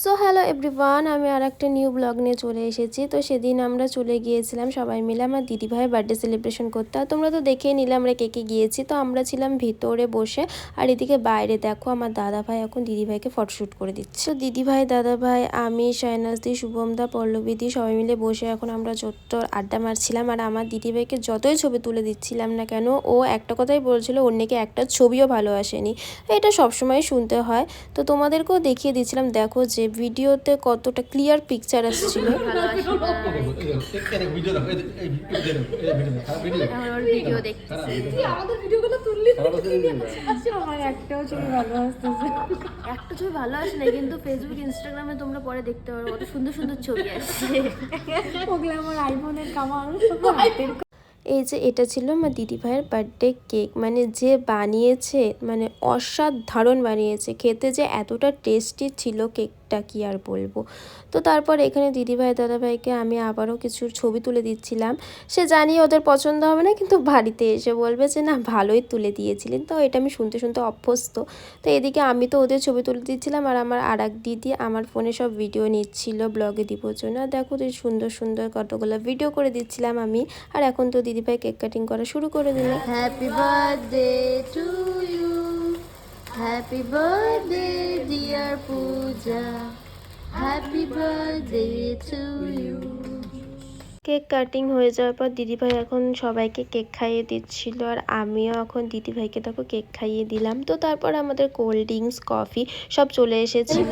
So hello everyone, আমি আর একটা new blog নিয়ে চলে এসেছি। তো সেদিন আমরা চলে গিয়েছিলাম সবাই মিলে আমার দিদিভাইয়ের বার্থডে সেলিব্রেশন করতে। আর তোমরা তো দেখেই নিলে আমরা কে কে গিয়েছি। তো আমরা ছিলাম ভিতরে বসে, আর এদিকে বাইরে দেখো আমার দাদাভাই এখন দিদিভাইকে ফটোশ্যুট করে দিচ্ছে। তো দিদিভাই, দাদাভাই, আমি, শায়নাজদি, শুভমদা, পল্লবীদি সবাই মিলে বসে এখন আমরা চত্বর আড্ডা মারছিলাম। আর আমার দিদিভাইকে যতই ছবি তুলে দিচ্ছিলাম না কেন, ও একটা কথাই বলছিল, ওর নাকি একটা ছবিও ভালো আসেনি। এটা সবসময় শুনতে হয়। তো তোমাদেরকেও দেখিয়ে দিচ্ছিলাম, দেখো যে ভিডিওতে কতটা ক্লিয়ার পিকচার আসছিল। একটা ছবি ভালো আসে না, কিন্তু ফেসবুক ইনস্টাগ্রামে তোমরা পরে দেখতে পারো কত সুন্দর সুন্দর ছবি আসছে। ওগুলো আমার আইফোনের কামাল। এই যে এটা ছিল আমার দিদিভাইয়ের বার্থডে কেক, মানে যে বানিয়েছে মানে অসাধারণ বানিয়েছে, খেতে যে এতটা টেস্টি ছিল কেকটা কি আর বলবো। তো তারপর এখানে দিদিভাই, দাদাভাইকে আমি আবারও কিছু ছবি তুলে দিচ্ছিলাম। সে জানি ওদের পছন্দ হবে না, কিন্তু বাড়িতে এসে বলবে যে না ভালোই তুলে দিয়েছিলেন। তো এটা আমি শুনতে শুনতে অভ্যস্ত। তো এদিকে আমি তো ওদের ছবি তুলে দিচ্ছিলাম, আর আমার আর এক দিদি আমার ফোনে সব ভিডিও নিচ্ছিল ব্লগে দিবোর জন্য। দেখো তুই সুন্দর সুন্দর কতগুলো ভিডিও করে দিচ্ছিলাম আমি। আর এখন তো দিদিভাই কেক কাটিং করা শুরু করে দিল। Happy birthday to you, happy birthday dear Puja, happy birthday to you. Cake cutting হয়ে যাওয়ার পর দিদিভাই এখন সবাইকে কেক খাইয়ে দিচ্ছিল, আর আমিও এখন দিদিভাইকে দেখো কেক খাইয়ে দিলাম। তো তারপর আমাদের কোল্ড ড্রিঙ্কস, কফি সব চলে এসেছিল।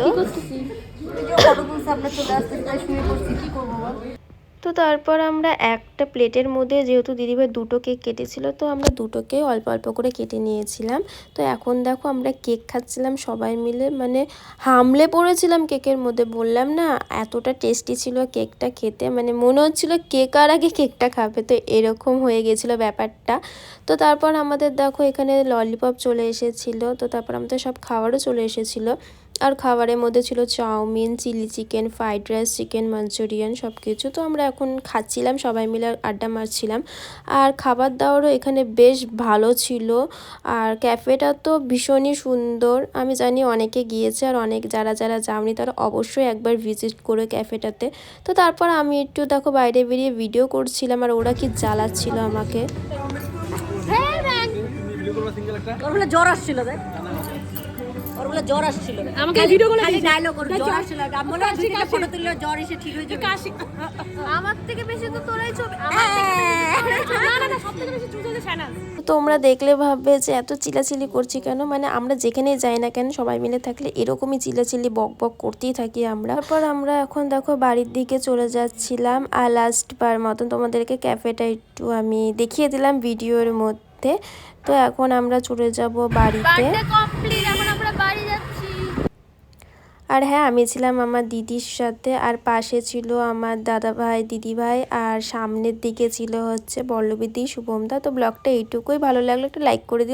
তো তারপর আমরা একটা প্লেটের মধ্যে, যেহেতু দিদিভাই দুটো কেক কেটেছিল, তো আমরা দুটোকে অল্প অল্প করে কেটে নিয়েছিলাম। তো এখন দেখো আমরা কেক খাচ্ছিলাম সবাই মিলে, মানে হামলে পড়েছিলাম কেকের মধ্যে। বললাম না এতটা টেস্টি ছিল কেকটা খেতে, মানে মনে হচ্ছিল কেক আর আগে কেকটা খাবে, তো এরকম হয়ে গেছিলো ব্যাপারটা। তো তারপর আমাদের দেখো এখানে ললিপপ চলে এসেছিলো। তো তারপর আমাদের সব খাবারও চলে এসেছিলো। আর খাবারের মধ্যে ছিল chow mein, chilli chicken, fried rice, chicken Manchurian সব কিছু। তো আমরা এখন খাচ্ছিলাম সবাই মিলে, আড্ডা মারছিলাম। আর খাবার দাবারও এখানে বেশ ভালো ছিল। আর ক্যাফেটা তো ভীষণই সুন্দর। আমি জানি অনেকে গিয়েছে, আর অনেক যারা যারা যাওনি তারা অবশ্যই একবার ভিজিট করে ক্যাফেটাতে। তো তারপর আমি একটু দেখো বাইরে বেরিয়ে ভিডিও করছিলাম, আর ওরা কি জ্বালাচ্ছিল আমাকে। জ্বর আসছিল, ওরগুলো জ্বর আসছিল, আমাকে ভিডিও করে দিয়েছে, ডায়লগ ওর জ্বর আসছিল, আমি মনে হয় ভিডিওতে ফটো তুললে জ্বর এসে ঠিক হয়ে যাবে। কাশি আমার থেকে বেশি তো তোরাই ছবি, আমার থেকে না না না, সবথেকে বেশি চুজে ছানা। তোমরা দেখলে ভাববে যে এত চিলাচিলি করছি কেন, মানে আমরা যেখানেই যাই না কেন সবাই মিলে থাকলে এরকমই চিলাচিলি বক বক করতেই থাকি আমরা। তারপর আমরা এখন দেখো বাড়ির দিকে চলে যাচ্ছিলাম। আর লাস্ট বার মতন তোমাদেরকে ক্যাফেটা একটু আমি দেখিয়ে দিলাম ভিডিওর মধ্যে। তো এখন আমরা চলে যাব বাড়িতে। আর হ্যাঁ, আমি ছিলাম আমার দিদির সাথে, আর পাশে ছিল আমার দাদাভাই, দিদিভাই, আর সামনের দিকে ছিল হচ্ছে পল্লবীদি, শুভমদা। তো ব্লগটা এইটুকুই, ভালো লাগলো একটা লাইক করে দিও।